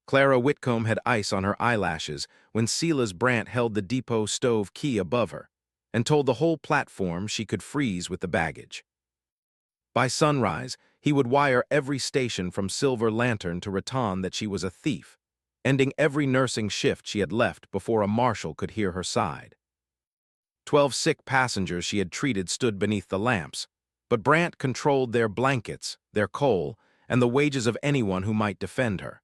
Clara Whitcomb had ice on her eyelashes when Silas Brant held the depot stove key above her and told the whole platform she could freeze with the baggage. By sunrise, he would wire every station from Silver Lantern to Raton that she was a thief, ending every nursing shift she had left before a marshal could hear her side. 12 sick passengers she had treated stood beneath the lamps, but Brant controlled their blankets, their coal, and the wages of anyone who might defend her.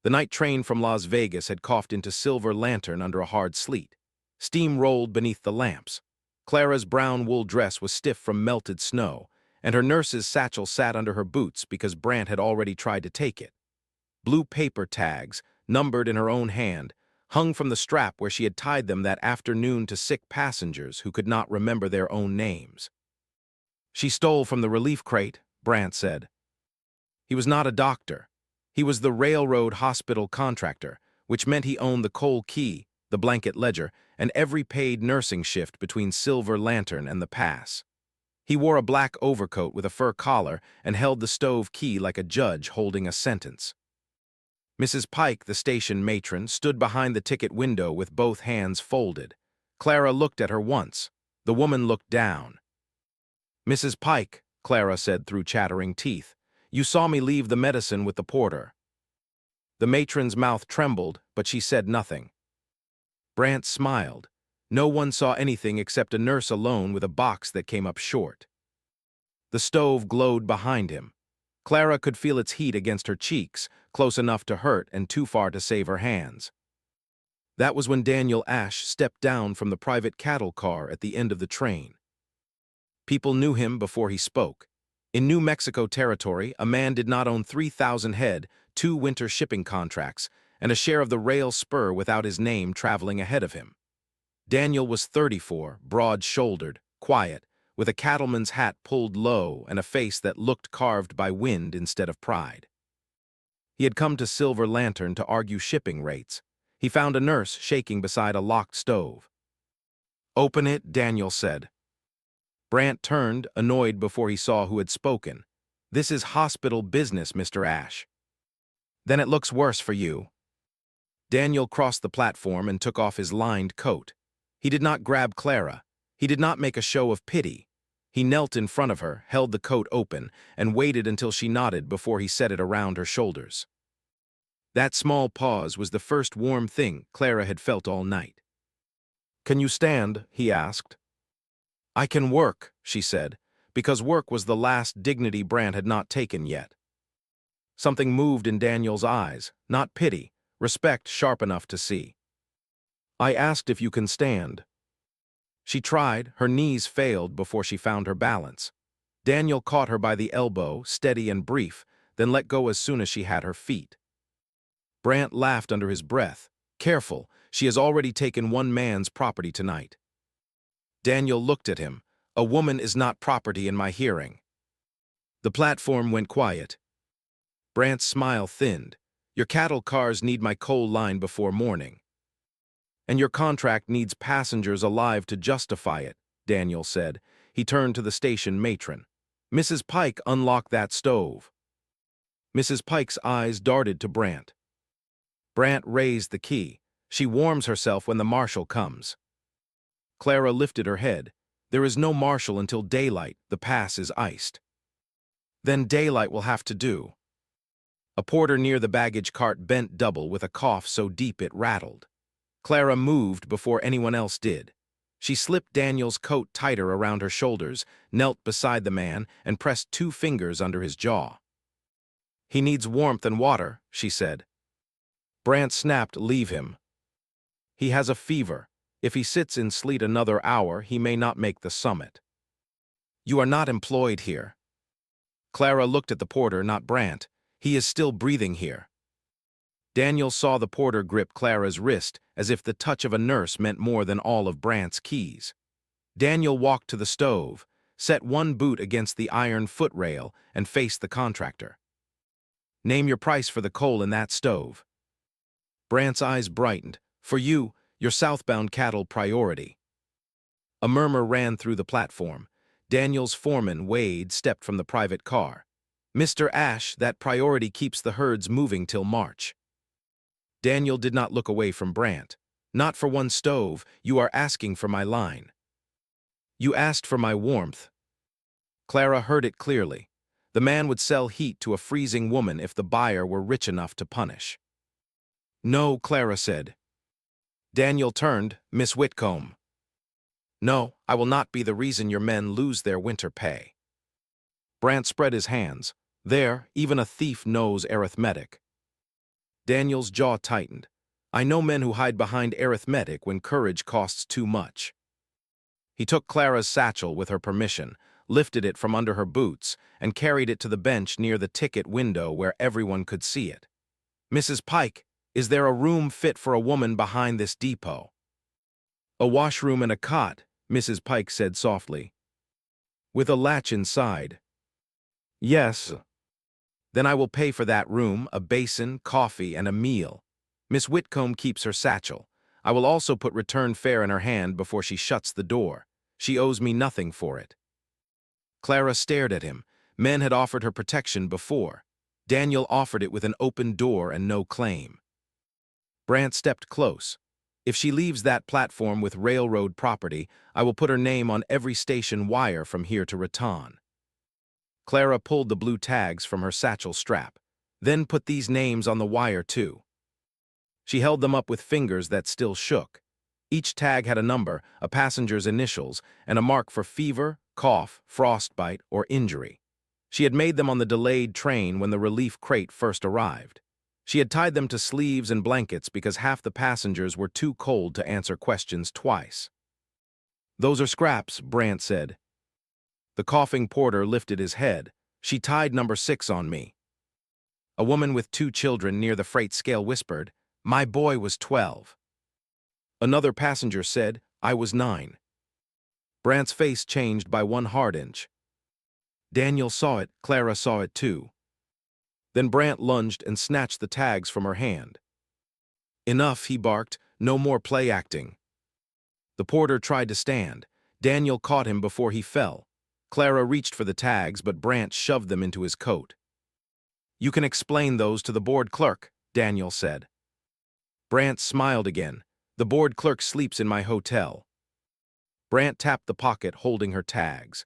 The night train from Las Vegas had coughed into Silver Lantern under a hard sleet. Steam rolled beneath the lamps. Clara's brown wool dress was stiff from melted snow, and her nurse's satchel sat under her boots because Brant had already tried to take it. Blue paper tags, numbered in her own hand, hung from the strap where she had tied them that afternoon to sick passengers who could not remember their own names. "She stole from the relief crate," Brant said. He was not a doctor. He was the railroad hospital contractor, which meant he owned the coal key, the blanket ledger, and every paid nursing shift between Silver Lantern and the pass. He wore a black overcoat with a fur collar and held the stove key like a judge holding a sentence. Mrs. Pike, the station matron, stood behind the ticket window with both hands folded. Clara looked at her once. The woman looked down. "Mrs. Pike," Clara said through chattering teeth, "you saw me leave the medicine with the porter." The matron's mouth trembled, but she said nothing. Brant smiled. No one saw anything except a nurse alone with a box that came up short. The stove glowed behind him. Clara could feel its heat against her cheeks, close enough to hurt and too far to save her hands. That was when Daniel Ash stepped down from the private cattle car at the end of the train. People knew him before he spoke. In New Mexico territory, a man did not own 3,000 head, 2 winter shipping contracts, and a share of the rail spur without his name traveling ahead of him. Daniel was 34, broad-shouldered, quiet, with a cattleman's hat pulled low and a face that looked carved by wind instead of pride. He had come to Silver Lantern to argue shipping rates. He found a nurse shaking beside a locked stove. "Open it," Daniel said. Brant turned, annoyed before he saw who had spoken. "This is hospital business, Mr. Ash." "Then it looks worse for you." Daniel crossed the platform and took off his lined coat. He did not grab Clara. He did not make a show of pity. He knelt in front of her, held the coat open, and waited until she nodded before he set it around her shoulders. That small pause was the first warm thing Clara had felt all night. "Can you stand?" he asked. "I can work," she said, because work was the last dignity Brant had not taken yet. Something moved in Daniel's eyes, not pity, respect sharp enough to see. "I asked if you can stand." She tried, her knees failed before she found her balance. Daniel caught her by the elbow, steady and brief, then let go as soon as she had her feet. Brant laughed under his breath. "Careful, she has already taken one man's property tonight." Daniel looked at him. "A woman is not property in my hearing." The platform went quiet. Brant's smile thinned. "Your cattle cars need my coal line before morning." "And your contract needs passengers alive to justify it," Daniel said. He turned to the station matron. "Mrs. Pike, unlock that stove." Mrs. Pike's eyes darted to Brant. Brant raised the key. "She warms herself when the marshal comes." Clara lifted her head. "There is no marshal until daylight. The pass is iced." "Then daylight will have to do." A porter near the baggage cart bent double with a cough so deep it rattled. Clara moved before anyone else did. She slipped Daniel's coat tighter around her shoulders, knelt beside the man, and pressed 2 fingers under his jaw. "He needs warmth and water," she said. Brant snapped, "Leave him." "He has a fever. If he sits in sleet another hour, he may not make the summit." "You are not employed here." Clara looked at the porter, not Brant. "He is still breathing here." Daniel saw the porter grip Clara's wrist as if the touch of a nurse meant more than all of Brant's keys. Daniel walked to the stove, set one boot against the iron footrail, and faced the contractor. "Name your price for the coal in that stove." Brant's eyes brightened. "For you, your southbound cattle priority." A murmur ran through the platform. Daniel's foreman, Wade, stepped from the private car. "Mr. Ash, that priority keeps the herds moving till March." Daniel did not look away from Brant. Not for one stove, you are asking for my line. You asked for my warmth. Clara heard it clearly. The man would sell heat to a freezing woman if the buyer were rich enough to punish. No, Clara said. Daniel turned, Miss Whitcomb. No, I will not be the reason your men lose their winter pay. Brant spread his hands. There, even a thief knows arithmetic. Daniel's jaw tightened. I know men who hide behind arithmetic when courage costs too much. He took Clara's satchel with her permission, lifted it from under her boots, and carried it to the bench near the ticket window where everyone could see it. Mrs. Pike, is there a room fit for a woman behind this depot? A washroom and a cot, Mrs. Pike said softly. With a latch inside. Yes. Then I will pay for that room, a basin, coffee, and a meal. Miss Whitcomb keeps her satchel. I will also put return fare in her hand before she shuts the door. She owes me nothing for it. Clara stared at him. Men had offered her protection before. Daniel offered it with an open door and no claim. Brant stepped close. If she leaves that platform with railroad property, I will put her name on every station wire from here to Raton. Clara pulled the blue tags from her satchel strap, then put these names on the wire too. She held them up with fingers that still shook. Each tag had a number, a passenger's initials, and a mark for fever, cough, frostbite, or injury. She had made them on the delayed train when the relief crate first arrived. She had tied them to sleeves and blankets because half the passengers were too cold to answer questions twice. Those are scraps, Brant said. The coughing porter lifted his head. She tied number 6 on me. A woman with 2 children near the freight scale whispered, my boy was 12. Another passenger said, I was 9. Brant's face changed by 1 hard inch. Daniel saw it, Clara saw it too. Then Brant lunged and snatched the tags from her hand. Enough, he barked, no more play acting. The porter tried to stand. Daniel caught him before he fell. Clara reached for the tags, but Brant shoved them into his coat. You can explain those to the board clerk, Daniel said. Brant smiled again. The board clerk sleeps in my hotel. Brant tapped the pocket holding her tags.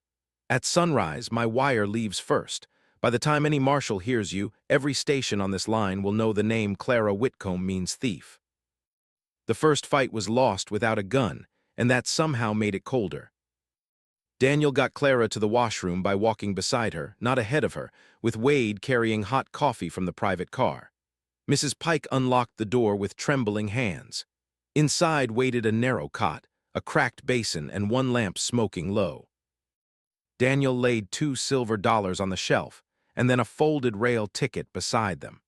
At sunrise, my wire leaves first. By the time any marshal hears you, every station on this line will know the name Clara Whitcomb means thief. The first fight was lost without a gun, and that somehow made it colder. Daniel got Clara to the washroom by walking beside her, not ahead of her, with Wade carrying hot coffee from the private car. Mrs. Pike unlocked the door with trembling hands. Inside waited a narrow cot, a cracked basin, and 1 lamp smoking low. Daniel laid 2 silver dollars on the shelf, and then a folded rail ticket beside them.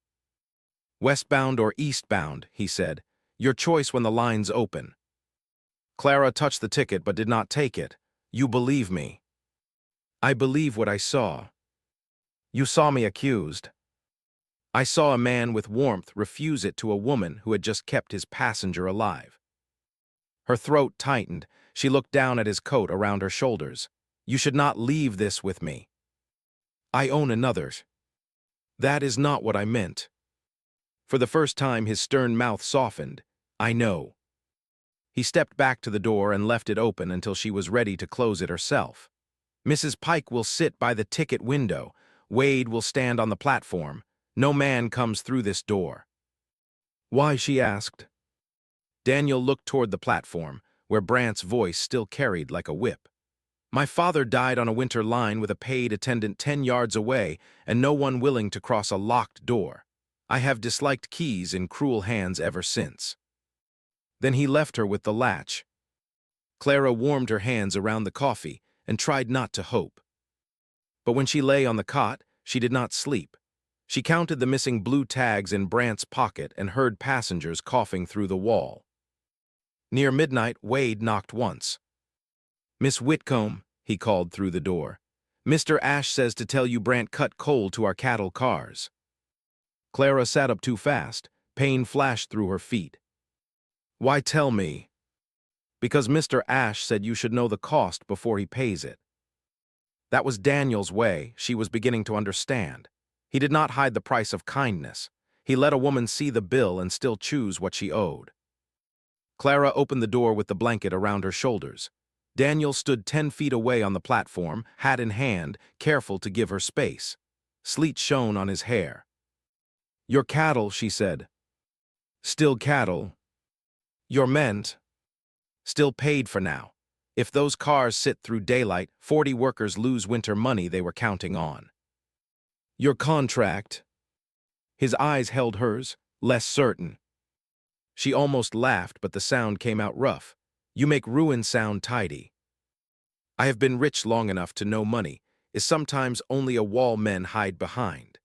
Westbound or eastbound, he said. Your choice when the lines open. Clara touched the ticket but did not take it. You believe me. I believe what I saw. You saw me accused. I saw a man with warmth refuse it to a woman who had just kept his passenger alive. Her throat tightened. She looked down at his coat around her shoulders. You should not leave this with me. I own another's. That is not what I meant. For the first time, his stern mouth softened. I know. He stepped back to the door and left it open until she was ready to close it herself. Mrs. Pike will sit by the ticket window. Wade will stand on the platform. No man comes through this door. Why, she asked. Daniel looked toward the platform, where Brant's voice still carried like a whip. My father died on a winter line with a paid attendant 10 yards away and no one willing to cross a locked door. I have disliked keys in cruel hands ever since. Then he left her with the latch. Clara warmed her hands around the coffee and tried not to hope. But when she lay on the cot, she did not sleep. She counted the missing blue tags in Brant's pocket and heard passengers coughing through the wall. Near midnight, Wade knocked once. Miss Whitcomb, he called through the door. Mr. Ash says to tell you Brant cut coal to our cattle cars. Clara sat up too fast. Pain flashed through her feet. Why tell me? Because Mr. Ash said you should know the cost before he pays it. That was Daniel's way. She was beginning to understand. He did not hide the price of kindness. He let a woman see the bill and still choose what she owed. Clara opened the door with the blanket around her shoulders. Daniel stood 10 feet away on the platform, hat in hand, careful to give her space. Sleet shone on his hair. "Your cattle," she said. "Still cattle. You're meant. Still paid for now. If those cars sit through daylight, 40 workers lose winter money they were counting on. Your contract." His eyes held hers, less certain. She almost laughed, but the sound came out rough. "You make ruin sound tidy. I have been rich long enough to know money is sometimes only a wall men hide behind."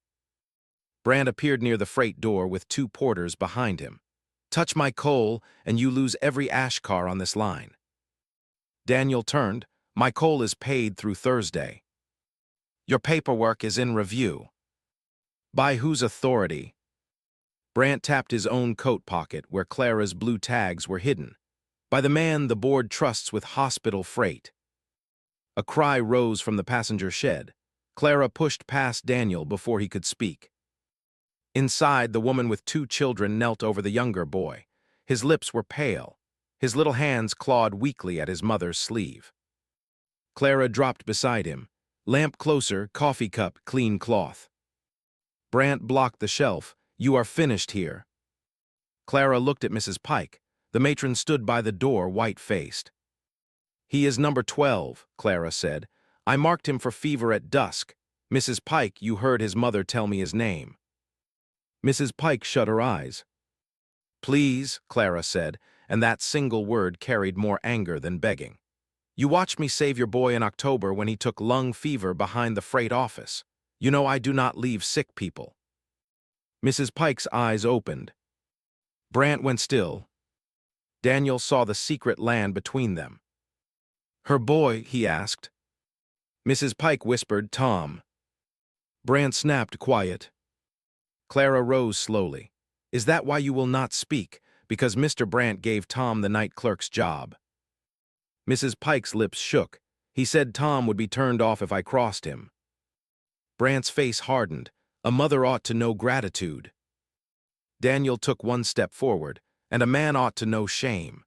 Brant appeared near the freight door with 2 porters behind him. "Touch my coal, and you lose every ash car on this line." Daniel turned. "My coal is paid through Thursday. Your paperwork is in review." "By whose authority?" Brant tapped his own coat pocket where Clara's blue tags were hidden. "By the man the board trusts with hospital freight." A cry rose from the passenger shed. Clara pushed past Daniel before he could speak. Inside, the woman with 2 children knelt over the younger boy. His lips were pale. His little hands clawed weakly at his mother's sleeve. Clara dropped beside him. "Lamp closer, coffee cup, clean cloth." Brant blocked the shelf. "You are finished here." Clara looked at Mrs. Pike. The matron stood by the door, white-faced. "He is number 12, Clara said. "I marked him for fever at dusk. Mrs. Pike, you heard his mother tell me his name." Mrs. Pike shut her eyes. "Please," Clara said, and that single word carried more anger than begging. "You watched me save your boy in October when he took lung fever behind the freight office. You know I do not leave sick people." Mrs. Pike's eyes opened. Brant went still. Daniel saw the secret land between them. "Her boy?" he asked. Mrs. Pike whispered, "Tom." Brant snapped, "Quiet." Clara rose slowly. "Is that why you will not speak? Because Mr. Brant gave Tom the night clerk's job?" Mrs. Pike's lips shook. "He said Tom would be turned off if I crossed him." Brant's face hardened. "A mother ought to know gratitude." Daniel took 1 step forward. "And a man ought to know shame."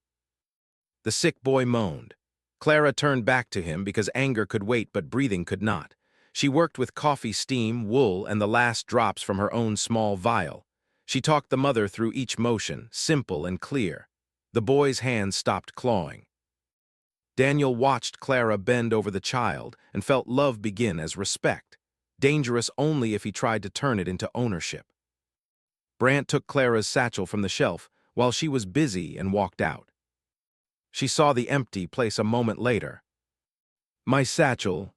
The sick boy moaned. Clara turned back to him because anger could wait but breathing could not. She worked with coffee steam, wool, and the last drops from her own small vial. She talked the mother through each motion, simple and clear. The boy's hands stopped clawing. Daniel watched Clara bend over the child and felt love begin as respect, dangerous only if he tried to turn it into ownership. Brant took Clara's satchel from the shelf while she was busy and walked out. She saw the empty place a moment later. "My satchel."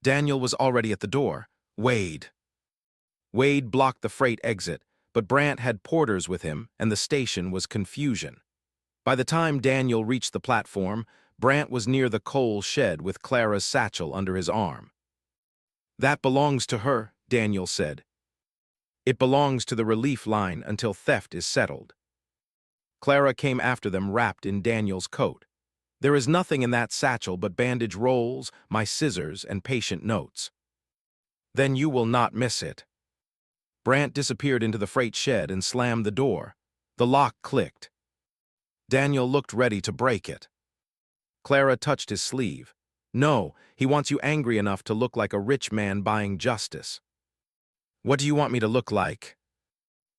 Daniel was already at the door. "Wade." Wade blocked the freight exit, but Brant had porters with him, and the station was confusion. By the time Daniel reached the platform, Brant was near the coal shed with Clara's satchel under his arm. "That belongs to her," Daniel said. "It belongs to the relief line until theft is settled." Clara came after them wrapped in Daniel's coat. "There is nothing in that satchel but bandage rolls, my scissors, and patient notes." "Then you will not miss it." Brant disappeared into the freight shed and slammed the door. The lock clicked. Daniel looked ready to break it. Clara touched his sleeve. "No, he wants you angry enough to look like a rich man buying justice." "What do you want me to look like?"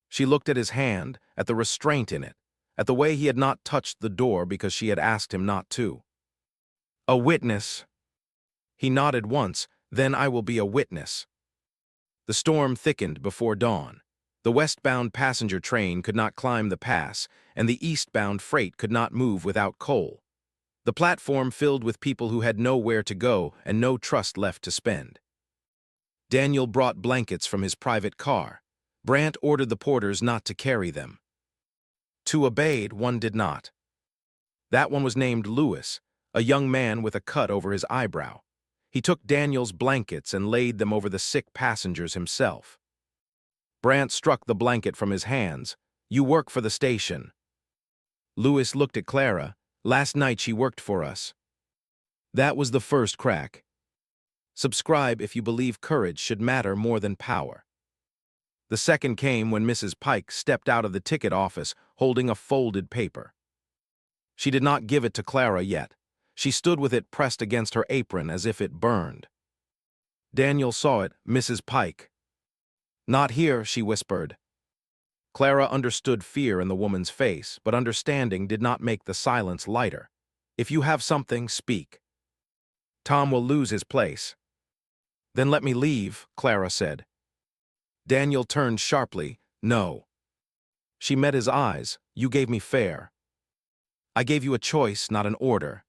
She looked at his hand, at the restraint in it, at the way he had not touched the door because she had asked him not to. "A witness." He nodded once. "Then I will be a witness." The storm thickened before dawn. The westbound passenger train could not climb the pass, and the eastbound freight could not move without coal. The platform filled with people who had nowhere to go and no trust left to spend. Daniel brought blankets from his private car. Brant ordered the porters not to carry them. 2 obeyed, 1 did not. That one was named Lewis, a young man with a cut over his eyebrow. He took Daniel's blankets and laid them over the sick passengers himself. Brant struck the blanket from his hands. "You work for the station." Lewis looked at Clara. "Last night she worked for us." That was the first crack. Subscribe if you believe courage should matter more than power. The second came when Mrs. Pike stepped out of the ticket office holding a folded paper. She did not give it to Clara yet. She stood with it pressed against her apron as if it burned. Daniel saw it, Mrs. Pike. "Not here," she whispered. Clara understood fear in the woman's face, but understanding did not make the silence lighter. "If you have something, speak. Tom will lose his place." "Then let me leave," Clara said. Daniel turned sharply. "No." She met his eyes. "You gave me fair. I gave you a choice, not an order.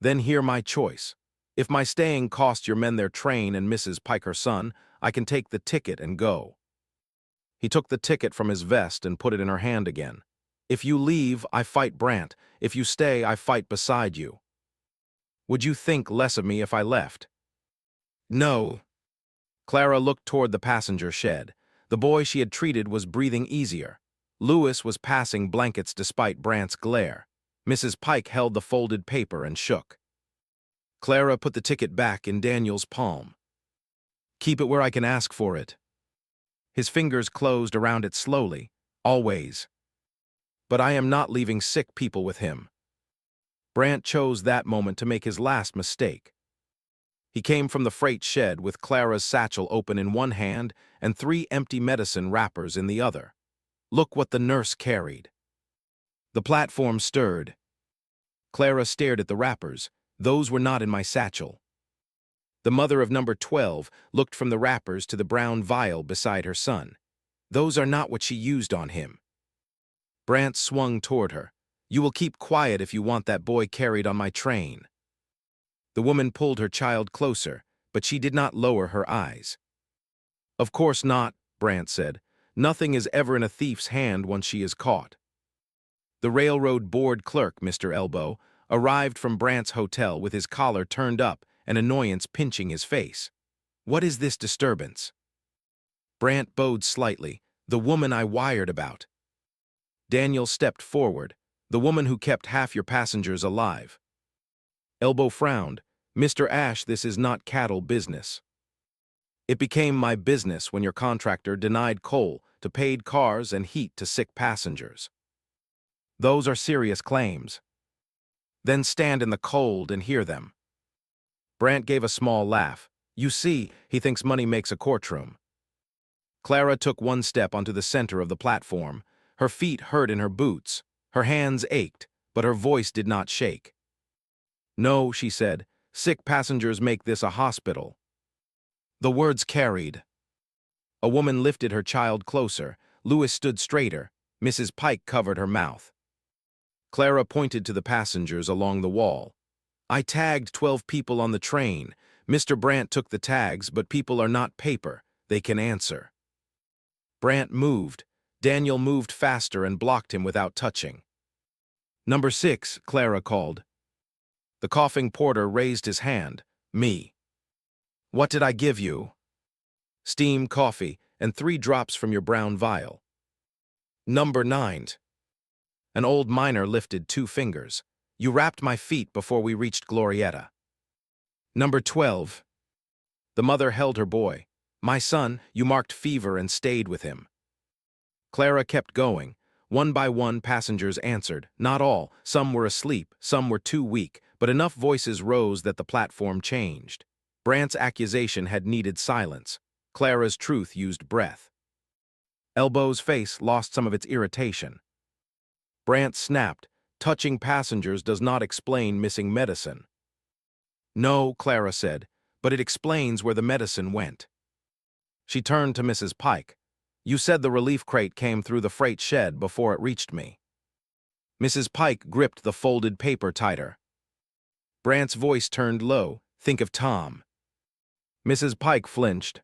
Then hear my choice. If my staying cost your men their train and Mrs. Pike her son, I can take the ticket and go." He took the ticket from his vest and put it in her hand again. "If you leave, I fight Brant. If you stay, I fight beside you. Would you think less of me if I left?" "No." Clara looked toward the passenger shed. The boy she had treated was breathing easier. Lewis was passing blankets despite Brant's glare. Mrs. Pike held the folded paper and shook. Clara put the ticket back in Daniel's palm. "Keep it where I can ask for it." His fingers closed around it slowly. "Always. But I am not leaving sick people with him." Brant chose that moment to make his last mistake. He came from the freight shed with Clara's satchel open in one hand and 3 empty medicine wrappers in the other. "Look what the nurse carried." The platform stirred. Clara stared at the wrappers. "Those were not in my satchel." The mother of number 12 looked from the wrappers to the brown vial beside her son. "Those are not what she used on him." Brant swung toward her. "You will keep quiet if you want that boy carried on my train." The woman pulled her child closer, but she did not lower her eyes. "Of course not," Brant said. "Nothing is ever in a thief's hand once she is caught." The railroad board clerk, Mr. Elbow, arrived from Brant's hotel with his collar turned up and annoyance pinching his face. "What is this disturbance?" Brant bowed slightly. "The woman I wired about." Daniel stepped forward. "The woman who kept half your passengers alive." Elbow frowned. "Mr. Ash, this is not cattle business. It became my business when your contractor denied coal to paid cars and heat to sick passengers. Those are serious claims. Then stand in the cold and hear them." Brant gave a small laugh. "You see, he thinks money makes a courtroom." Clara took one step onto the center of the platform. Her feet hurt in her boots. Her hands ached, but her voice did not shake. "No," she said, "sick passengers make this a hospital." The words carried. A woman lifted her child closer. Lewis stood straighter. Mrs. Pike covered her mouth. Clara pointed to the passengers along the wall. "I tagged 12 people on the train. Mr. Brant took the tags, but people are not paper. They can answer." Brant moved. Daniel moved faster and blocked him without touching. "Number 6, Clara called. The coughing porter raised his hand. "Me." "What did I give you?" "Steam, coffee, and 3 drops from your brown vial." "Number 9. An old miner lifted 2 fingers. "You wrapped my feet before we reached Glorietta." "Number 12. The mother held her boy. "My son, you marked fever and stayed with him." Clara kept going. One by one passengers answered. Not all. Some were asleep, some were too weak, but enough voices rose that the platform changed. Brant's accusation had needed silence. Clara's truth used breath. Elbow's face lost some of its irritation. Brant snapped. "Touching passengers does not explain missing medicine." "No," Clara said, "but it explains where the medicine went." She turned to Mrs. Pike. "You said the relief crate came through the freight shed before it reached me." Mrs. Pike gripped the folded paper tighter. Brant's voice turned low. "Think of Tom." Mrs. Pike flinched.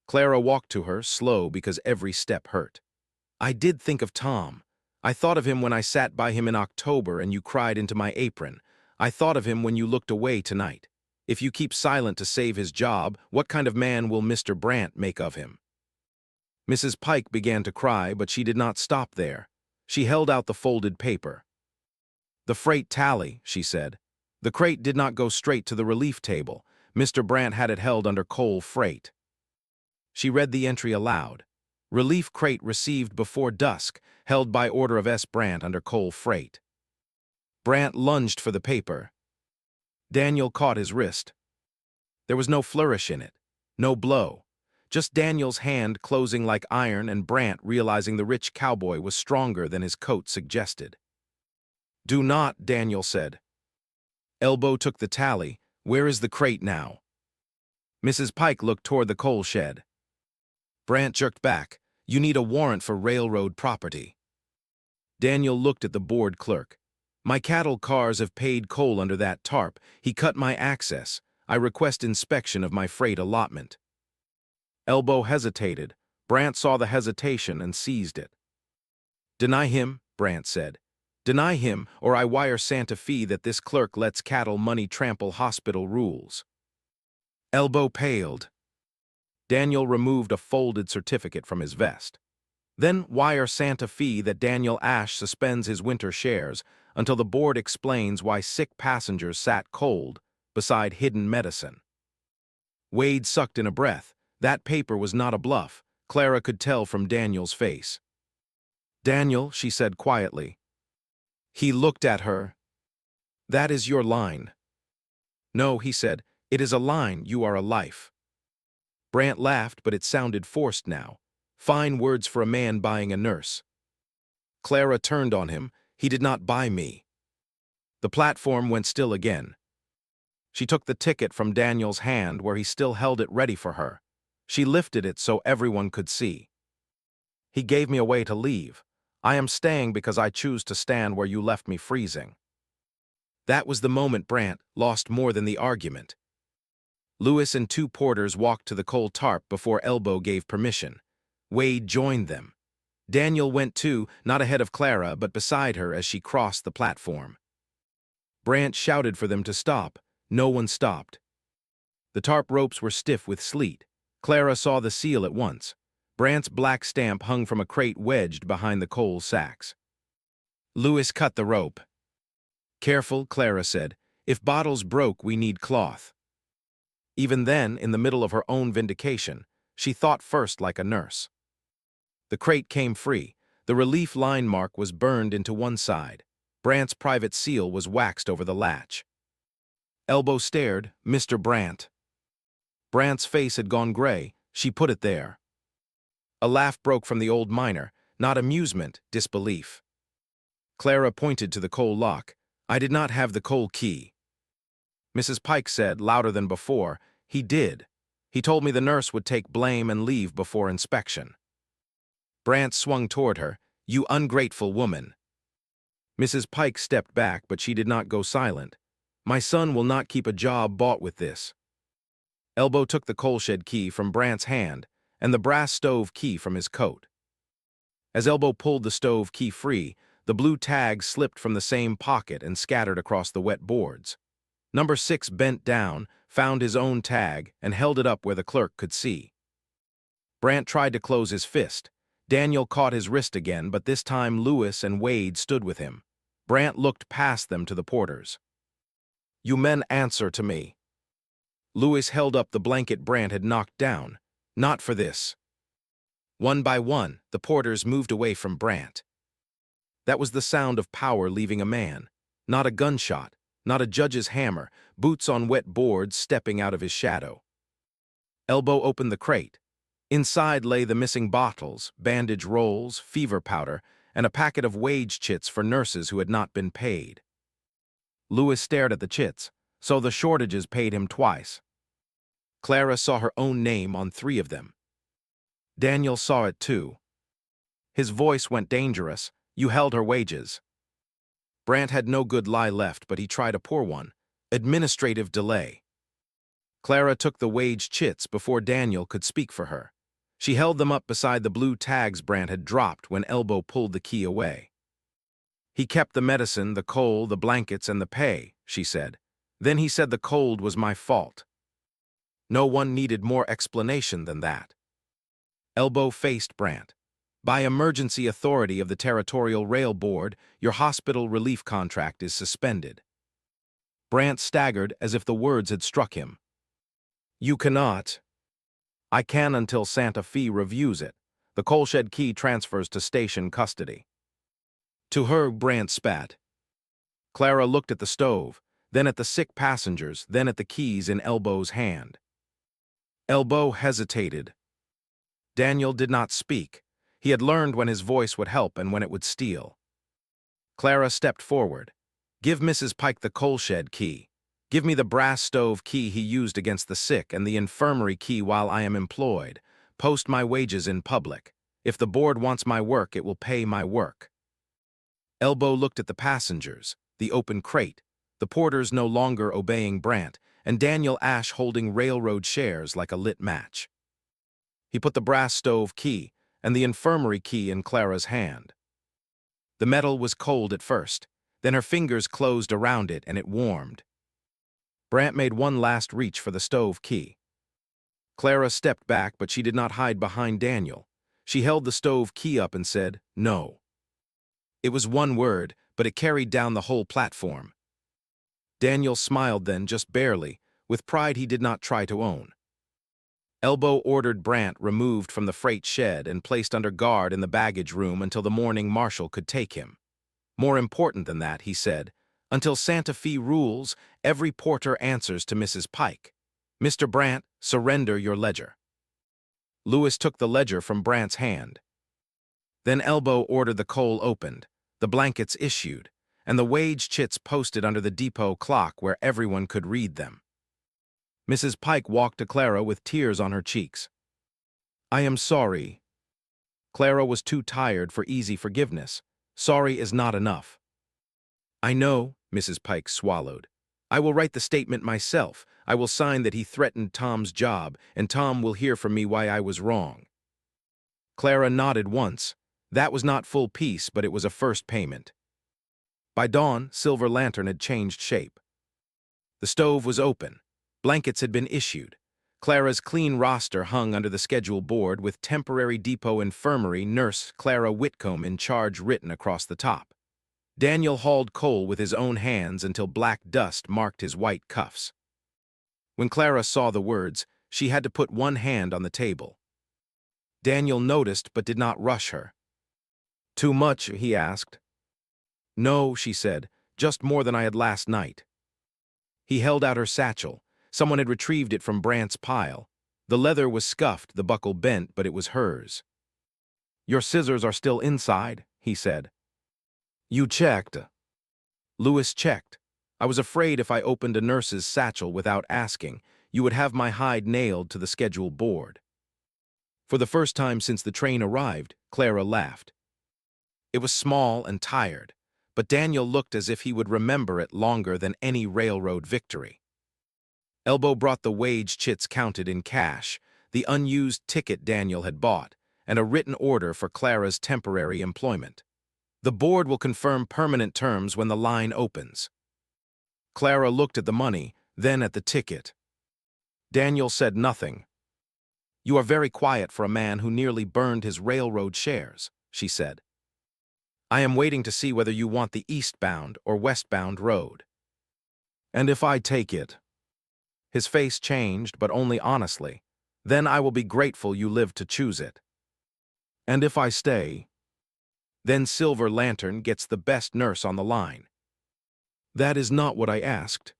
Clara walked to her, slow because every step hurt. "I did think of Tom. I thought of him when I sat by him in October and you cried into my apron. I thought of him when you looked away tonight. If you keep silent to save his job, what kind of man will Mr. Brant make of him?" Mrs. Pike began to cry, but she did not stop there. She held out the folded paper. "The freight tally," she said. "The crate did not go straight to the relief table. Mr. Brant had it held under coal freight." She read the entry aloud. Relief crate received before dusk, held by order of S. Brandt under coal freight. Brandt lunged for the paper. Daniel caught his wrist. There was no flourish in it, no blow. Just Daniel's hand closing like iron and Brandt realizing the rich cowboy was stronger than his coat suggested. "Do not," Daniel said. Elbow took the tally. "Where is the crate now?" Mrs. Pike looked toward the coal shed. Brandt jerked back. "You need a warrant for railroad property." Daniel looked at the board clerk. "My cattle cars have paid coal under that tarp. He cut my access. I request inspection of my freight allotment." Elbow hesitated. Brandt saw the hesitation and seized it. "Deny him," Brandt said. "Deny him, or I wire Santa Fe that this clerk lets cattle money trample hospital rules." Elbow paled. Daniel removed a folded certificate from his vest. "Then wire Santa Fe that Daniel Ash suspends his winter shares until the board explains why sick passengers sat cold beside hidden medicine." Wade sucked in a breath. That paper was not a bluff. Clara could tell from Daniel's face. "Daniel," she said quietly. He looked at her. "That is your line." "No," he said. "It is a line. You are a life." Brandt laughed, but it sounded forced now. Fine words for a man buying a nurse. Clara turned on him. "He did not buy me." The platform went still again. She took the ticket from Daniel's hand where he still held it ready for her. She lifted it so everyone could see. "He gave me a way to leave. I am staying because I choose to stand where you left me freezing." That was the moment Brandt lost more than the argument. Lewis and two porters walked to the coal tarp before Elbow gave permission. Wade joined them. Daniel went too, not ahead of Clara, but beside her as she crossed the platform. Brandt shouted for them to stop. No one stopped. The tarp ropes were stiff with sleet. Clara saw the seal at once. Brandt's black stamp hung from a crate wedged behind the coal sacks. Lewis cut the rope. "Careful," Clara said. "If bottles broke, we need cloth." Even then, in the middle of her own vindication, she thought first like a nurse. The crate came free. The relief line mark was burned into one side. Brandt's private seal was waxed over the latch. Elbow stared. "Mr. Brandt." Brandt's face had gone gray. She put it there. A laugh broke from the old miner, not amusement, disbelief. Clara pointed to the coal lock. "I did not have the coal key." Mrs. Pike said, louder than before, "He did. He told me the nurse would take blame and leave before inspection." Brandt swung toward her. "You ungrateful woman." Mrs. Pike stepped back, but she did not go silent. "My son will not keep a job bought with this." Elbow took the coal shed key from Brandt's hand and the brass stove key from his coat. As Elbow pulled the stove key free, the blue tag slipped from the same pocket and scattered across the wet boards. Number 6 bent down, found his own tag, and held it up where the clerk could see. Brandt tried to close his fist. Daniel caught his wrist again, but this time Lewis and Wade stood with him. Brandt looked past them to the porters. "You men answer to me." Lewis held up the blanket Brandt had knocked down. "Not for this." One by one, the porters moved away from Brandt. That was the sound of power leaving a man. Not a gunshot, not a judge's hammer, boots on wet boards stepping out of his shadow. Elbow opened the crate. Inside lay the missing bottles, bandage rolls, fever powder, and a packet of wage chits for nurses who had not been paid. Lewis stared at the chits, so the shortages paid him twice. Clara saw her own name on 3 of them. Daniel saw it too. His voice went dangerous. "You held her wages." Brandt had no good lie left, but he tried a poor one. Administrative delay. Clara took the wage chits before Daniel could speak for her. She held them up beside the blue tags Brandt had dropped when Elbow pulled the key away. "He kept the medicine, the coal, the blankets, and the pay," she said. "Then he said the cold was my fault." No one needed more explanation than that. Elbow faced Brandt. "By emergency authority of the Territorial Rail Board, your hospital relief contract is suspended." Brandt staggered as if the words had struck him. "You cannot." I can until Santa Fe reviews it. The coal shed key transfers to station custody. To her, Brant spat. Clara looked at the stove, then at the sick passengers, then at the keys in Elbow's hand. Elbow hesitated. Daniel did not speak. He had learned when his voice would help and when it would steal. Clara stepped forward. Give Mrs. Pike the coal shed key. Give me the brass stove key he used against the sick and the infirmary key while I am employed. Post my wages in public. If the board wants my work, it will pay my work. Elbow looked at the passengers, the open crate, the porters no longer obeying Brant, and Daniel Ashe holding railroad shares like a lit match. He put the brass stove key and the infirmary key in Clara's hand. The metal was cold at first, then her fingers closed around it and it warmed. Brant made one last reach for the stove key. Clara stepped back, but she did not hide behind Daniel. She held the stove key up and said, "No." It was one word, but it carried down the whole platform. Daniel smiled then, just barely, with pride he did not try to own. Elbow ordered Brant removed from the freight shed and placed under guard in the baggage room until the morning marshal could take him. More important than that, he said, until Santa Fe rules, every porter answers to Mrs. Pike. Mr. Brant, surrender your ledger. Lewis took the ledger from Brant's hand. Then Elbow ordered the coal opened, the blankets issued, and the wage chits posted under the depot clock where everyone could read them. Mrs. Pike walked to Clara with tears on her cheeks. I am sorry. Clara was too tired for easy forgiveness. Sorry is not enough. I know, Mrs. Pike swallowed. I will write the statement myself. I will sign that he threatened Tom's job, and Tom will hear from me why I was wrong. Clara nodded once. That was not full peace, but it was a first payment. By dawn, Silver Lantern had changed shape. The stove was open. Blankets had been issued. Clara's clean roster hung under the schedule board with temporary depot infirmary nurse Clara Whitcomb in charge written across the top. Daniel hauled coal with his own hands until black dust marked his white cuffs. When Clara saw the words, she had to put one hand on the table. Daniel noticed but did not rush her. Too much, he asked. No, she said, just more than I had last night. He held out her satchel. Someone had retrieved it from Brant's pile. The leather was scuffed, the buckle bent, but it was hers. Your scissors are still inside, he said. You checked. Lewis checked. I was afraid if I opened a nurse's satchel without asking, you would have my hide nailed to the schedule board. For the first time since the train arrived, Clara laughed. It was small and tired, but Daniel looked as if he would remember it longer than any railroad victory. Elbow brought the wage chits counted in cash, the unused ticket Daniel had bought, and a written order for Clara's temporary employment. The board will confirm permanent terms when the line opens. Clara looked at the money, then at the ticket. Daniel said nothing. You are very quiet for a man who nearly burned his railroad shares, she said. I am waiting to see whether you want the eastbound or westbound road. And if I take it? His face changed, but only honestly. Then I will be grateful you lived to choose it. And if I stay? Then Silver Lantern gets the best nurse on the line. That is not what I asked.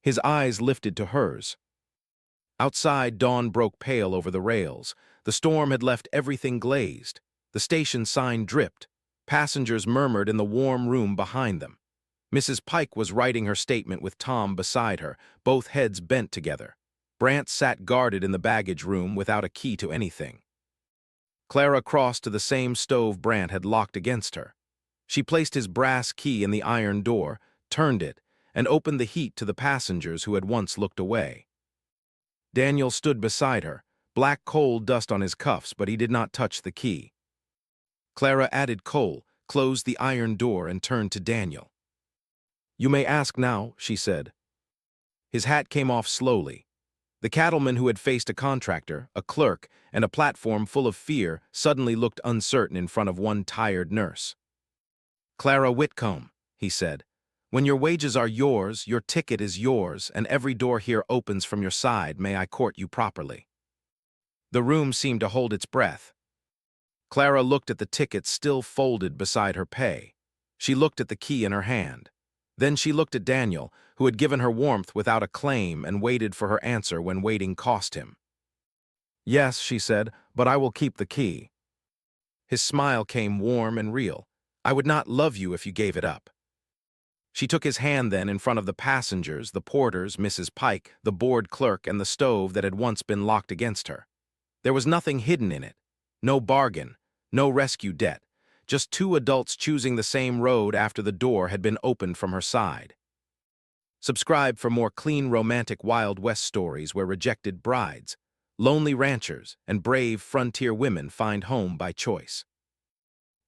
His eyes lifted to hers. Outside, dawn broke pale over the rails. The storm had left everything glazed. The station sign dripped. Passengers murmured in the warm room behind them. Mrs. Pike was writing her statement with Tom beside her, both heads bent together. Brant sat guarded in the baggage room without a key to anything. Clara crossed to the same stove Brant had locked against her. She placed his brass key in the iron door, turned it, and opened the heat to the passengers who had once looked away. Daniel stood beside her, black coal dust on his cuffs, but he did not touch the key. Clara added coal, closed the iron door, and turned to Daniel. You may ask now, she said. His hat came off slowly. The cattleman who had faced a contractor, a clerk, and a platform full of fear suddenly looked uncertain in front of one tired nurse. Clara Whitcomb, he said, when your wages are yours, your ticket is yours, and every door here opens from your side, may I court you properly. The room seemed to hold its breath. Clara looked at the ticket still folded beside her pay. She looked at the key in her hand. Then she looked at Daniel, who had given her warmth without a claim and waited for her answer when waiting cost him. "Yes," she said, "but I will keep the key." His smile came warm and real. "I would not love you if you gave it up." She took his hand then in front of the passengers, the porters, Mrs. Pike, the board clerk, and the stove that had once been locked against her. There was nothing hidden in it. No bargain, no rescue debt, just two adults choosing the same road after the door had been opened from her side. Subscribe for more clean, romantic Wild West stories where rejected brides, lonely ranchers, and brave frontier women find home by choice.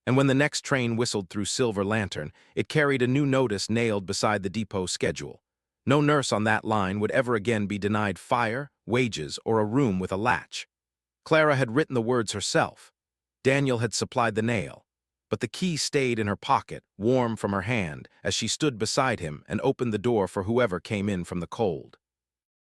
And when the next train whistled through Silver Lantern, it carried a new notice nailed beside the depot schedule. No nurse on that line would ever again be denied fire, wages, or a room with a latch. Clara had written the words herself. Daniel had supplied the nail. But the key stayed in her pocket, warm from her hand, as she stood beside him and opened the door for whoever came in from the cold.